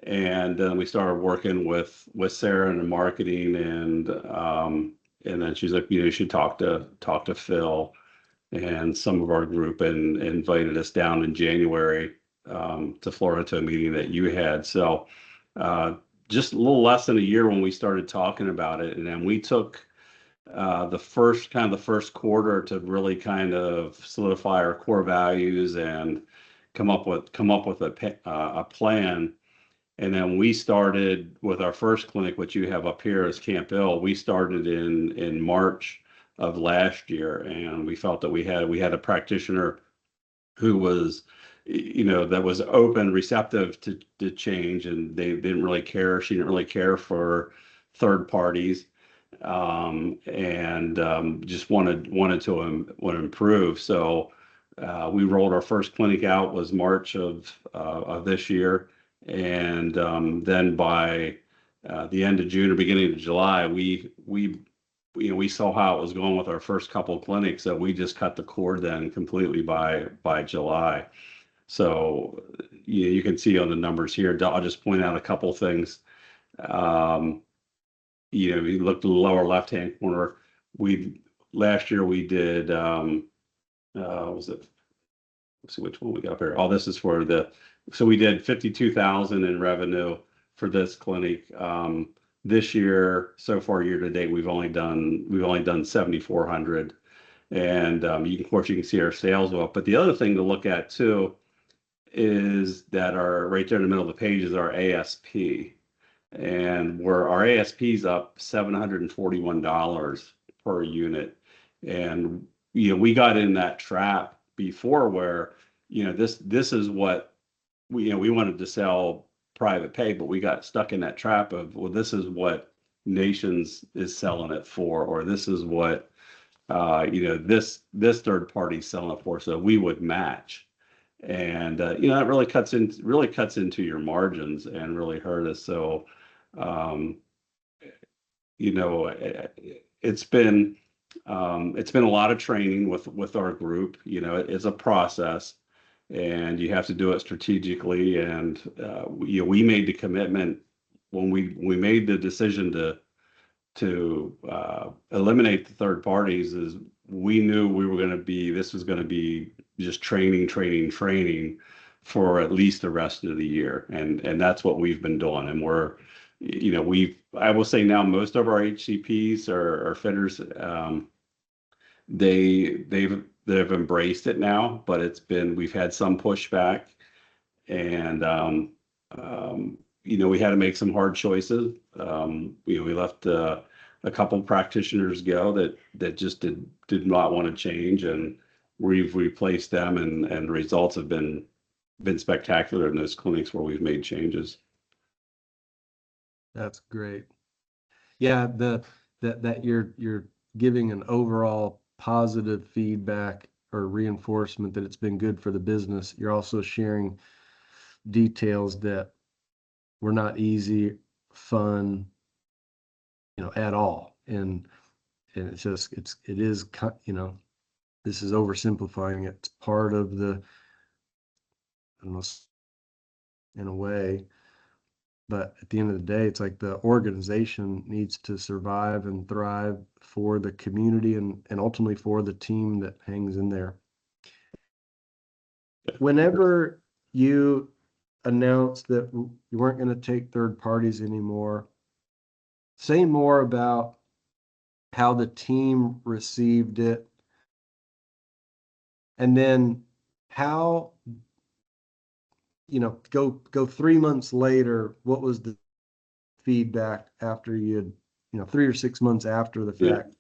and then we started working with Sarah in the marketing, and then she's like, you should talk to Phil and some of our group, and invited us down in January to Florida to a meeting that you had. So just a little less than a year when we started talking about it, and then we took the first quarter to really kind of solidify our core values and come up with a plan. And then we started with our first clinic, which you have up here as Camp Hill. We started in March of last year, and we felt that we had a practitioner who was, that was open, receptive to change, and they didn't really care. She didn't really care for third parties, and just wanted to improve. So we rolled our first clinic out was March of this year, and then by the end of June or beginning of July, we saw how it was going with our first couple of clinics, so we just cut the cord then completely by July. So you can see on the numbers here. I'll just point out a couple of things. You look at the lower left-hand corner. Last year we did was it? Let's see which one we got up here. Oh, this is for so we did 52,000 in revenue for this clinic. This year, so far year to date, we've only done 7,400, and of course you can see our sales up. But the other thing to look at too is that right there in the middle of the page is our ASP, and where our ASP is up $741 per unit, and we got in that trap before where this is what we wanted to sell private pay, but we got stuck in that trap of, well, this is what Nations is selling it for, or this is what this third party selling it for, so we would match. And that really cuts into your margins and really hurt us. So it's been a lot of training with our group. It's a process, and you have to do it strategically. And we made the commitment when we made the decision to eliminate the third parties, is we knew this was going to be just training for at least the rest of the year, and that's what we've been doing. And we're I will say now most of our HCPs or fitters, they've embraced it now, but we've had some pushback, and we had to make some hard choices. We left a couple practitioners go that just did not want to change, and we've replaced them, and results have been spectacular in those clinics where we've made changes. That's great. Yeah, that you're giving an overall positive feedback or reinforcement that it's been good for the business. You're also sharing details that were not easy, fun, at all. And it's just, this is oversimplifying it. It's part of the, I don't know, in a way, but at the end of the day, it's like the organization needs to survive and thrive for the community and ultimately for the team that hangs in there. Whenever you announced that you weren't going to take third parties anymore, say more about how the team received it, and then how, go 3 months later, what was the feedback after you had, 3 or 6 months after the fact?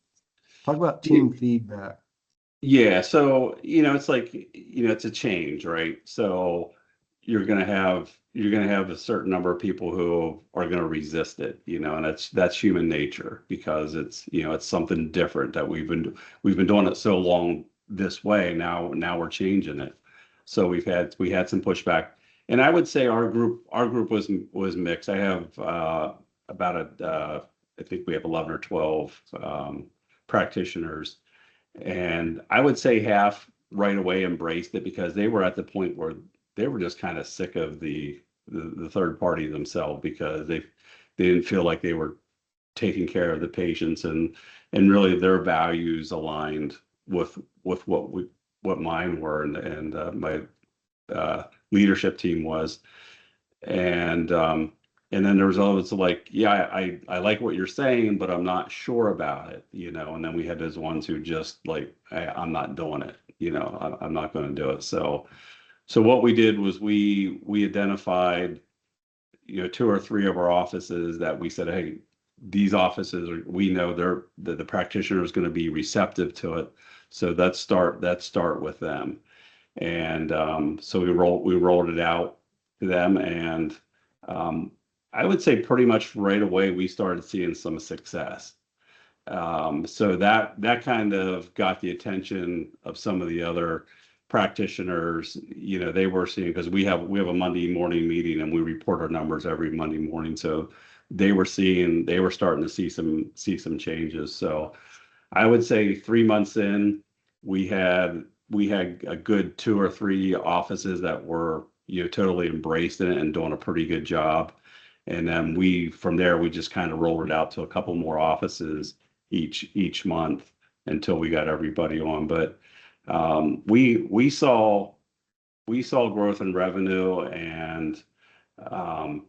Talk about team feedback. Yeah, so it's like it's a change, right? So you're gonna have a certain number of people who are gonna resist it, and that's human nature because it's something different that we've been doing it so long this way. Now we're changing it. So we had some pushback, and I would say our group was mixed. I have about I think we have 11 or 12 practitioners. And I would say half right away embraced it because they were at the point where they were just kind of sick of the third party themselves because they didn't feel like they were taking care of the patients and really their values aligned with what mine were and my leadership team was. And then there was always like, yeah, I like what you're saying, but I'm not sure about it, and then we had those ones who just like, I'm not doing it, I'm not going to do it. So what we did was we identified, two or three of our offices that we said, hey, these offices we know the practitioner is going to be receptive to it. So let's start with them. And so we rolled it out to them, and um, I would say pretty much right away we started seeing some success. So that kind of got the attention of some of the other practitioners. They were seeing because we have a Monday morning meeting and we report our numbers every Monday morning. So they were starting to see some changes. So I would say 3 months in, we had a good two or three offices that were totally embraced in it and doing a pretty good job. And then from there we just kind of rolled it out to a couple more offices each month until we got everybody on. But we saw growth in revenue and um,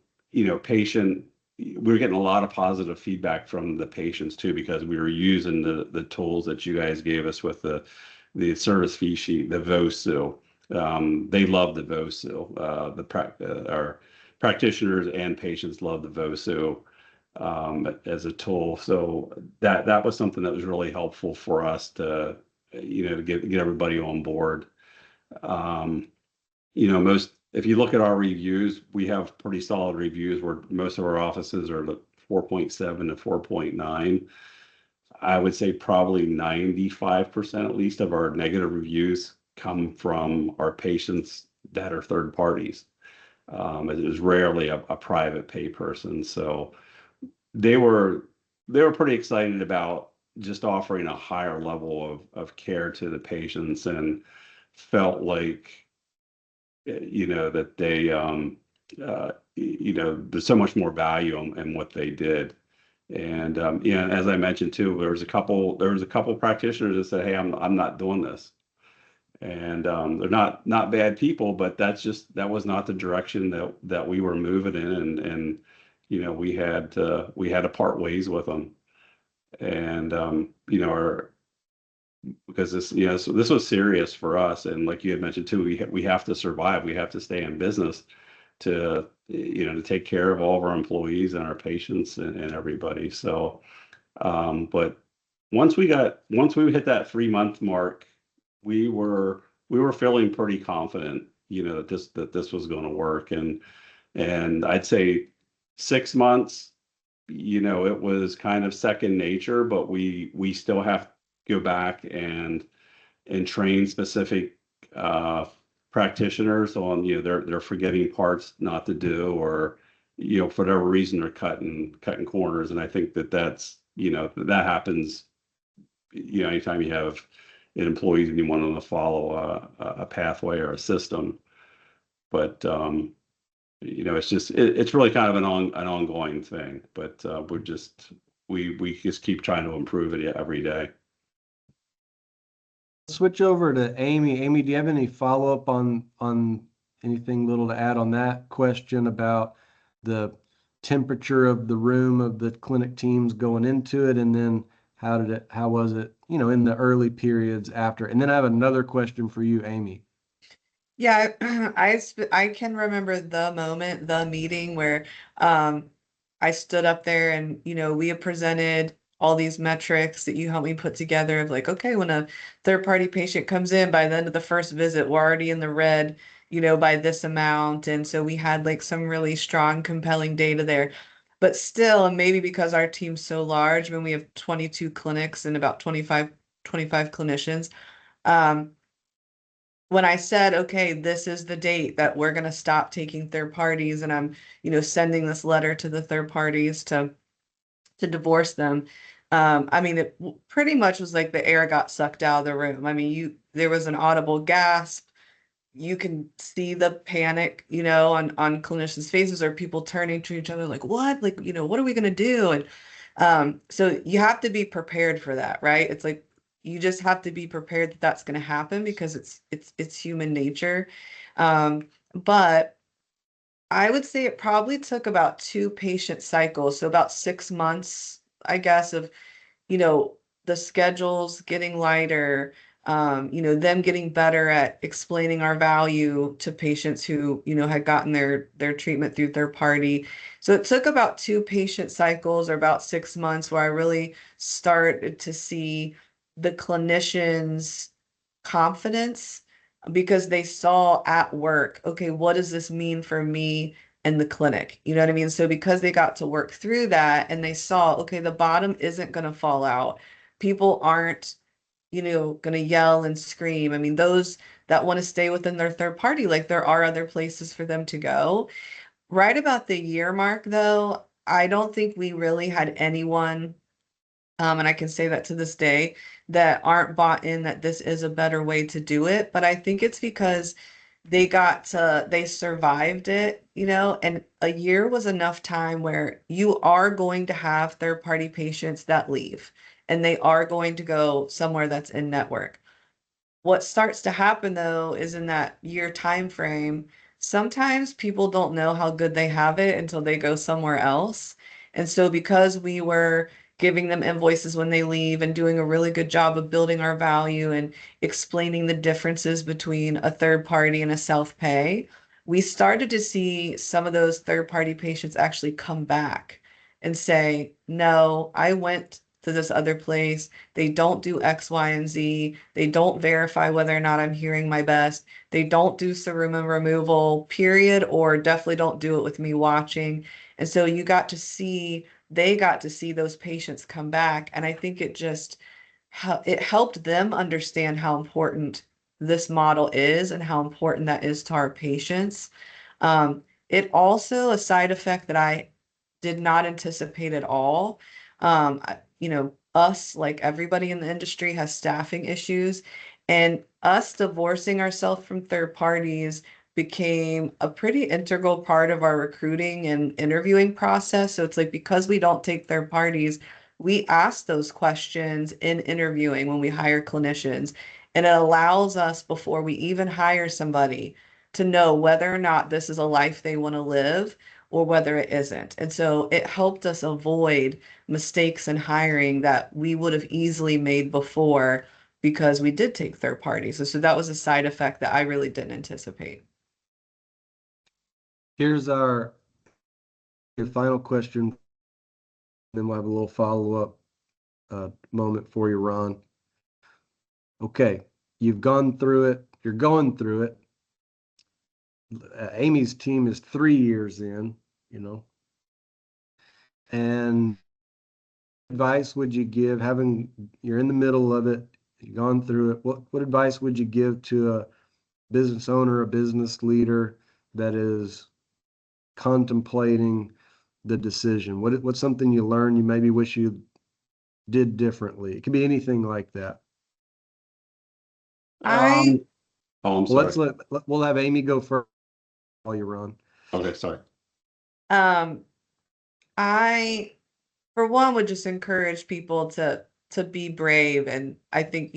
patient. We were getting a lot of positive feedback from the patients too because we were using the tools that you guys gave us with the service fee sheet, the VOSU. They love the VOSU. Our practitioners and patients love the VOSU as a tool. So that was something that was really helpful for us to get everybody on board. Um, most if you look at our reviews, we have pretty solid reviews where most of our offices are 4.7 to 4.9. I would say probably 95% at least of our negative reviews come from our patients that are third parties. It is rarely a private pay person. So they were pretty excited about just offering a higher level of care to the patients and felt like that they there's so much more value in what they did. And as I mentioned too, there was a couple practitioners that said, hey, I'm not doing this. And they're not bad people, but that was not the direction that we were moving in. And we had to part ways with them. And because so this was serious for us. And like you had mentioned too, we have to survive. We have to stay in business to take care of all of our employees and our patients and everybody. So, but once we hit that 3 month mark, we were feeling pretty confident, that this was going to work. And I'd say 6 months, it was kind of second nature, but we still have to go back and train specific practitioners on they're forgetting parts not to do, or for whatever reason they're cutting corners. And I think that happens anytime you have an employees and you want them to follow a pathway or a system. But it's really kind of an ongoing thing. But we just keep trying to improve it every day. Switch over to Amy. Amy, do you have any follow-up on anything little to add on that question about the temperature of the room of the clinic teams going into it, and then how was it, in the early periods after? And then I have another question for you, Amy. Yeah, I can remember the meeting where I stood up there and we had presented all these metrics that you helped me put together of like, okay, when a third party patient comes in by the end of the first visit, we're already in the red, by this amount. And so we had like some really strong, compelling data there. But still, and maybe because our team's so large, when we have 22 clinics and about 25 clinicians, um, when I said, okay, this is the date that we're going to stop taking third parties, and I'm, sending this letter to the third parties to divorce them. I mean, it pretty much was like the air got sucked out of the room. I mean, there was an audible gasp. You can see the panic, on clinicians' faces, or people turning to each other like, what? Like, what are we going to do? And so you have to be prepared for that, right? It's like you just have to be prepared that that's going to happen because it's human nature. But I would say it probably took about 2 patient cycles, so about 6 months, I guess, of, you know, the schedules getting lighter, them getting better at explaining our value to patients who, had gotten their treatment through third party. So it took about 2 patient cycles or about 6 months where I really started to see the clinicians' confidence because they saw at work, okay, what does this mean for me and the clinic? You know what I mean? So because they got to work through that and they saw, okay, the bottom isn't going to fall out. People aren't, going to yell and scream. I mean, those that want to stay within their third party, like there are other places for them to go. Right about the year mark, though, I don't think we really had anyone, and I can say that to this day, that aren't bought in that this is a better way to do it. But I think it's because they survived it, and a year was enough time where you are going to have third party patients that leave and they are going to go somewhere that's in network. What starts to happen though is in that year time frame, sometimes people don't know how good they have it until they go somewhere else. And so because we were giving them invoices when they leave and doing a really good job of building our value and explaining the differences between a third party and a self-pay, we started to see some of those third party patients actually come back and say, no, I went to this other place. They don't do X, Y, and Z. They don't verify whether or not I'm hearing my best. They don't do cerumen removal, period, or definitely don't do it with me watching. And so they got to see those patients come back. And I think it helped them understand how important this model is and how important that is to our patients. It also, a side effect that I did not anticipate at all. Us, like everybody in the industry, has staffing issues, and us divorcing ourselves from third parties became a pretty integral part of our recruiting and interviewing process. So it's like because we don't take third parties, we ask those questions in interviewing when we hire clinicians. And it allows us, before we even hire somebody, to know whether or not this is a life they want to live or whether it isn't. And so it helped us avoid mistakes in hiring that we would have easily made before because we did take third parties. So that was a side effect that I really didn't anticipate. Here's our final question. Then we'll have a little follow-up moment for you, Ron. Okay, you've gone through it. You're going through it. Amy's team is 3 years in, and advice would you give, you're in the middle of it, you've gone through it, what advice would you give to a business owner, a business leader that is contemplating the decision? What's something you learned you maybe wish you did differently? It could be anything like that. I Oh, I'm sorry. We'll have Amy go first while you're on. Okay, sorry. I for one would just encourage people to be brave, and I think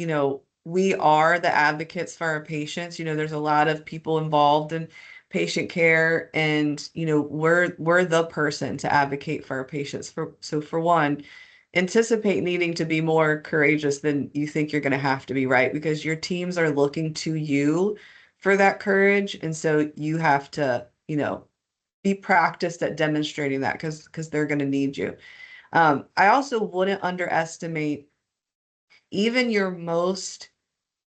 we are the advocates for our patients. There's a lot of people involved in patient care, and we're the person to advocate for our patients. For one, anticipate needing to be more courageous than you think you're going to have to be, right? Because your teams are looking to you for that courage, and so you have to be practiced at demonstrating that because they're going to need you. I also wouldn't underestimate even your most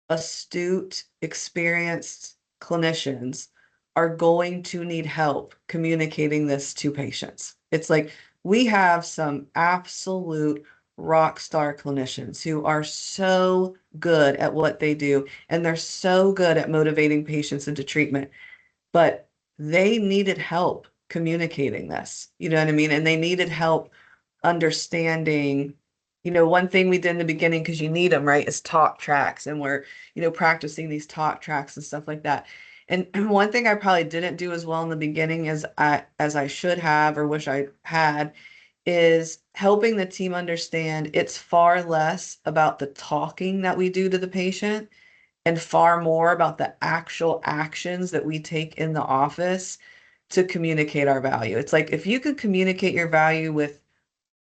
astute, experienced clinicians are going to need help communicating this to patients. It's like we have some absolute rock star clinicians who are so good at what they do, and they're so good at motivating patients into treatment, but they needed help communicating this. You know what I mean? And they needed help understanding, one thing we did in the beginning, because you need them, right, is talk tracks. And we're, practicing these talk tracks and stuff like that. And one thing I probably didn't do as well in the beginning as I should have or wish I had is helping the team understand it's far less about the talking that we do to the patient and far more about the actual actions that we take in the office to communicate our value. It's like if you could communicate your value with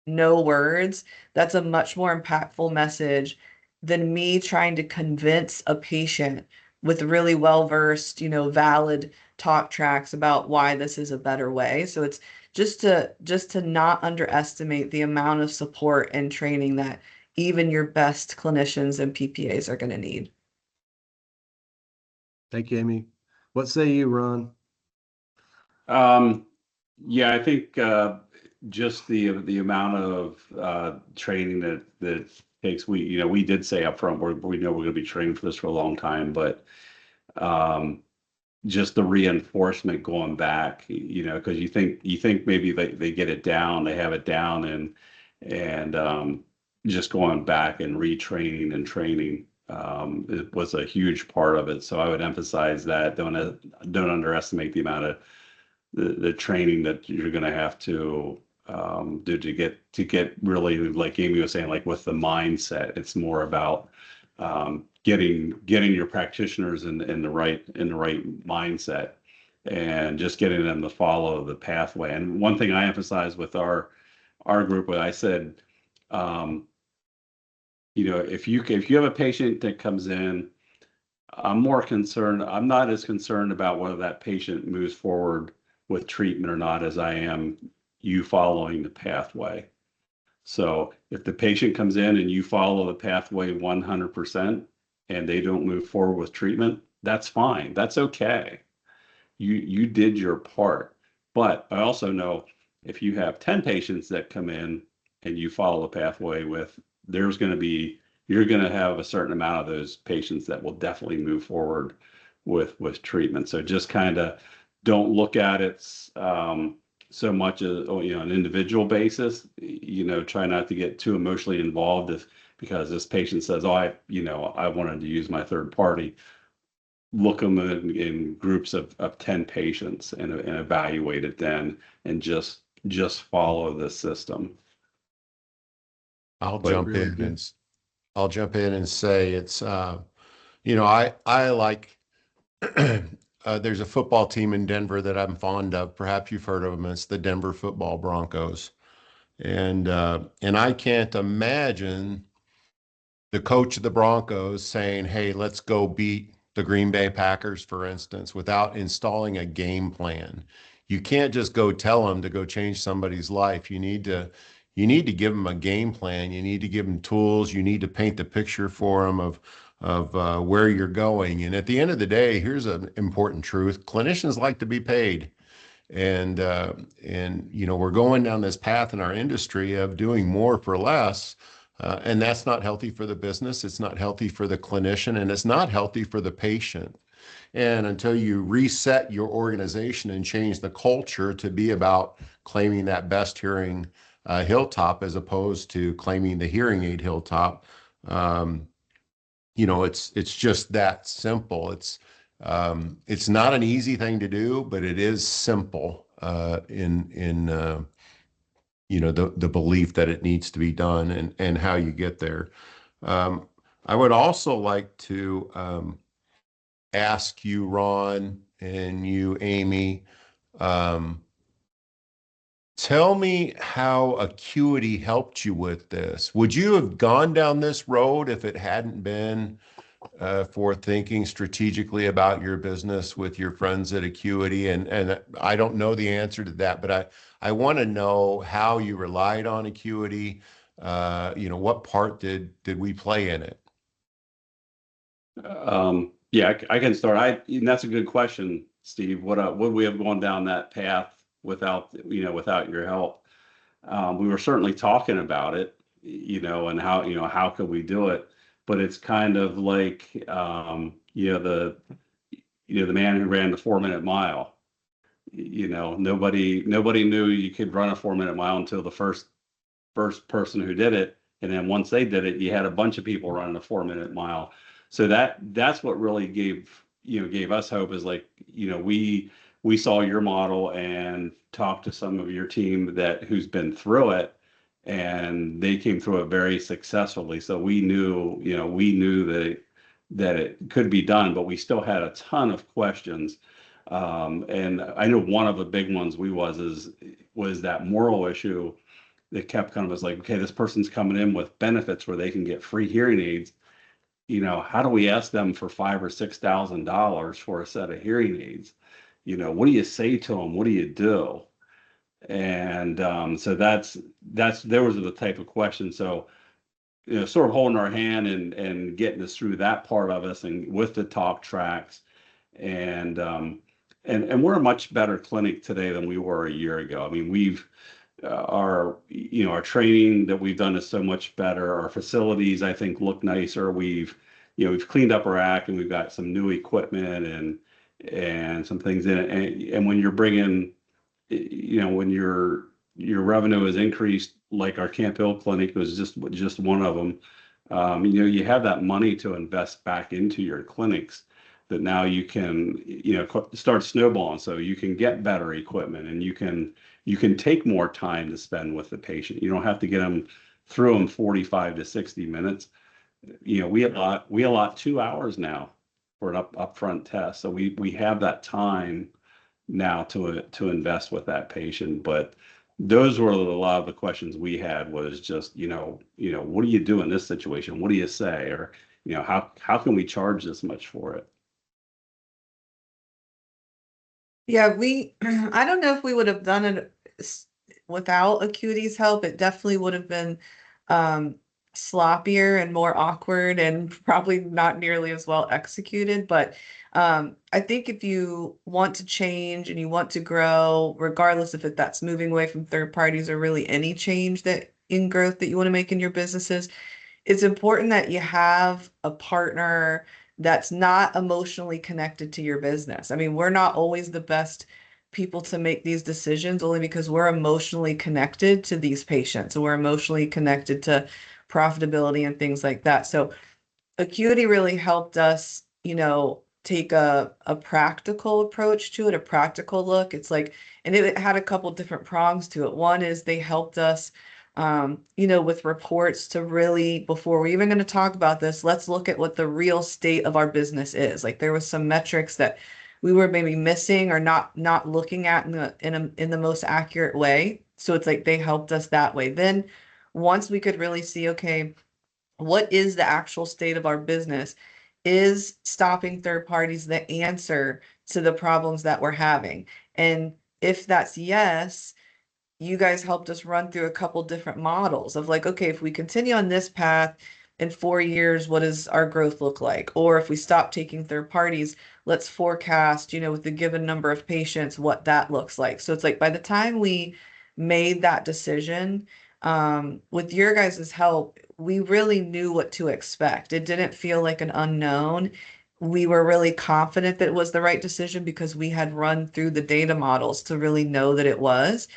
no words, that's a much more impactful message than me trying to convince a patient with really well-versed, valid talk tracks about why this is a better way. So it's just to not underestimate the amount of support and training that even your best clinicians and PPAs are going to need. Thank you, Amy. What say you, Ron? Yeah, I think just the amount of training that takes. We did say up front we know we're going to be training for this for a long time, but just the reinforcement going back, because you think maybe they get it down, they have it down, and just going back and retraining and training it was a huge part of it. So I would emphasize that. Don't underestimate the amount of the training that you're going to have to do to get really, like Amy was saying, like with the mindset. It's more about getting your practitioners in the right mindset, and just getting them to follow the pathway. And one thing I emphasize with our group, what I said, if you have a patient that comes in, I'm not as concerned about whether that patient moves forward with treatment or not as I am you following the pathway. So if the patient comes in and you follow the pathway 100% and they don't move forward with treatment, that's fine. That's okay. You did your part. But I also know if you have 10 patients that come in and you follow the pathway you're going to have a certain amount of those patients that will definitely move forward with treatment. So just kind of don't look at it so much as an individual basis. Try not to get too emotionally involved because this patient says, "Oh, I wanted to use my third party." Look them in groups of 10 patients and evaluate it then, and just follow the system. I'll But jump really in good. and I'll jump in and say it's I like there's a football team in Denver that I'm fond of. Perhaps you've heard of them. It's the Denver Football Broncos. And I can't imagine the coach of the Broncos saying, "Hey, let's go beat the Green Bay Packers," for instance, without installing a game plan. You can't just go tell them to go change somebody's life. You need to give them a game plan. You need to give them tools. You need to paint the picture for them of where you're going. And at the end of the day, here's an important truth: clinicians like to be paid. And we're going down this path in our industry of doing more for less. And that's not healthy for the business. It's not healthy for the clinician, and it's not healthy for the patient. And until you reset your organization and change the culture to be about claiming that best hearing hilltop as opposed to claiming the hearing aid hilltop, it's just that simple. It's not an easy thing to do, but it is simple in the belief that it needs to be done and how you get there. I would also like to ask you, Ron, and you, Amy, tell me how Acuity helped you with this. Would you have gone down this road if it hadn't been for thinking strategically about your business with your friends at Acuity. And I don't know the answer to that, but I want to know how you relied on Acuity. What part did we play in it? Yeah, I can start. And that's a good question, Steve. Would we have gone down that path without, without your help? We were certainly talking about it, and how could we do it? But it's kind of like, the man who ran the 4-minute mile. Nobody knew you could run a 4-minute mile until the first person who did it. And then once they did it, you had a bunch of people running a 4-minute mile. So that's what really gave us hope, is like, we saw your model and talked to some of your team who's been through it, and they came through it very successfully. So we knew that it could be done, but we still had a ton of questions. And I know one of the big ones was that moral issue that kept coming. Was like, okay, this person's coming in with benefits where they can get free hearing aids. How do we ask them for $5,000 or $6,000 for a set of hearing aids? What do you say to them? What do you do? And so those are the type of questions. So, sort of holding our hand and getting us through that part of us, and with the talk tracks, and we're a much better clinic today than we were a year ago. I mean, our training that we've done is so much better. Our facilities, I think, look nicer. We've cleaned up our act, and we've got some new equipment and some things in it. And when you're bringing, when your revenue is increased, like our Camp Hill clinic was just one of them, you have that money to invest back into your clinics, that now you can, start snowballing. So you can get better equipment, and you can take more time to spend with the patient. You don't have to get them through them 45 to 60 minutes. We allot 2 hours now for an upfront test. So we have that time now to invest with that patient. But those were a lot of the questions we had, was just, what do you do in this situation? What do you say? Or, how can we charge this much for it? Yeah, I don't know if we would have done it without Acuity's help. It definitely would have been sloppier and more awkward, and probably not nearly as well executed. But I think if you want to change and you want to grow, regardless if that's moving away from third parties or really any change that in growth that you want to make in your businesses, it's important that you have a partner that's not emotionally connected to your business. I mean, we're not always the best people to make these decisions, only because we're emotionally connected to these patients, and we're emotionally connected to profitability and things like that. So Acuity really helped us, take a practical approach to it, a practical look. It's like, and it had a couple different prongs to it. One is they helped us, with reports to really, before we're even going to talk about this, let's look at what the real state of our business is. Like, there was some metrics that we were maybe missing or not looking at in the most accurate way. So it's like they helped us that way. Then once we could really see, okay, what is the actual state of our business? Is stopping third parties the answer to the problems that we're having? And if that's yes, you guys helped us run through a couple different models of like, okay, if we continue on this path in 4 years, what does our growth look like? Or if we stop taking third parties, let's forecast, with the given number of patients, what that looks like. So it's like, by the time we made that decision, with your guys' help, we really knew what to expect. It didn't feel like an unknown. We were really confident that it was the right decision because we had run through the data models to really know that it was.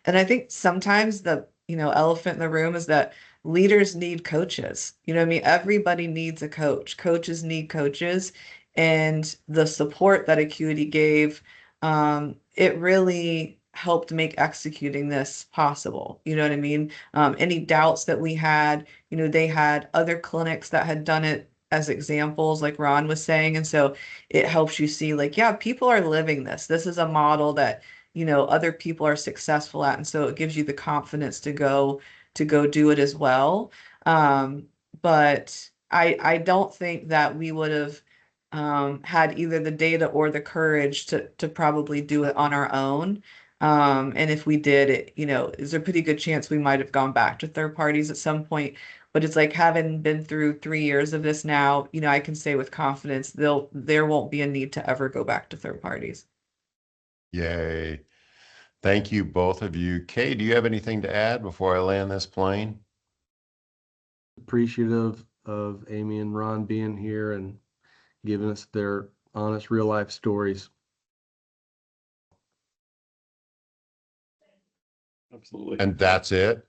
And I think sometimes the, elephant in the room is that leaders need coaches. I mean, everybody needs a coach. Coaches need coaches. And the support that Acuity gave, it really helped make executing this possible. You know what I mean? Any doubts that we had, they had other clinics that had done it as examples, like Ron was saying. And so it helps you see, like, yeah, people are living this. This is a model that, other people are successful at. And so it gives you the confidence to go do it as well. But I don't think that we would have had either the data or the courage to probably do it on our own. And if we did it, there's a pretty good chance we might have gone back to third parties at some point. But it's like having been through 3 years of this now, I can say with confidence there won't be a need to ever go back to third parties. Yay. Thank you, both of you. Kay, do you have anything to add before I land this plane? Appreciative of Amy and Ron being here and giving us their honest real life stories. Absolutely. And that's it.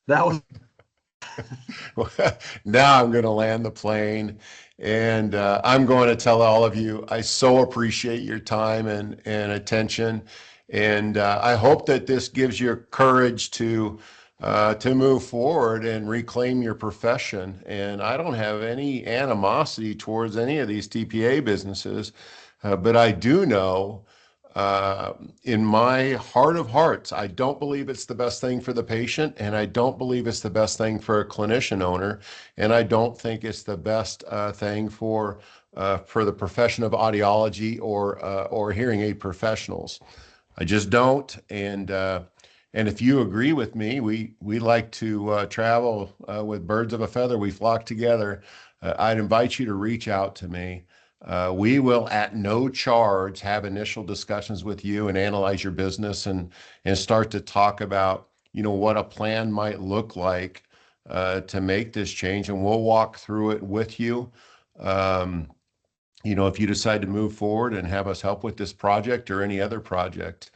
That was Now I'm going to land the plane, and I'm going to tell all of you, I so appreciate your time and attention. And I hope that this gives you courage to move forward and reclaim your profession. And I don't have any animosity towards any of these TPA businesses, but I do know in my heart of hearts, I don't believe it's the best thing for the patient, and I don't believe it's the best thing for a clinician owner, and I don't think it's the best thing for the profession of audiology or hearing aid professionals. I just don't. And if you agree with me, we like to travel with birds of a feather. We flock together. I'd invite you to reach out to me. We will, at no charge, have initial discussions with you and analyze your business and start to talk about, what a plan might look like to make this change. And we'll walk through it with you. If you decide to move forward and have us help with this project or any other project,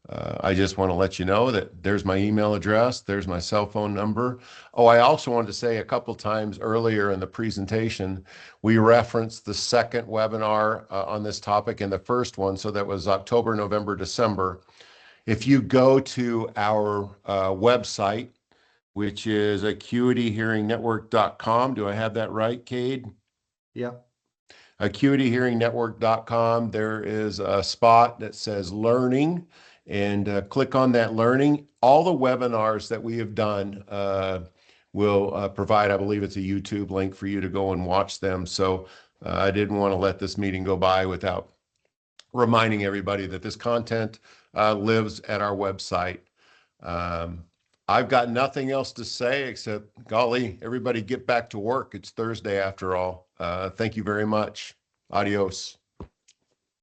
I just want to let you know that there's my email address, there's my cell phone number. Oh, I also wanted to say a couple times earlier in the presentation, we referenced the second webinar on this topic and the first one, so that was October, November, December. If you go to our website, which is acuityhearingnetwork.com, do I have that right, Cade? yeah. acuityhearingnetwork.com, there is a spot that says learning, and click on that learning. All the webinars that we have done will provide, I believe it's a YouTube link for you to go and watch them. So I didn't want to let this meeting go by without reminding everybody that this content lives at our website. I've got nothing else to say except, golly, everybody get back to work. It's Thursday after all. Thank you very much. Adios.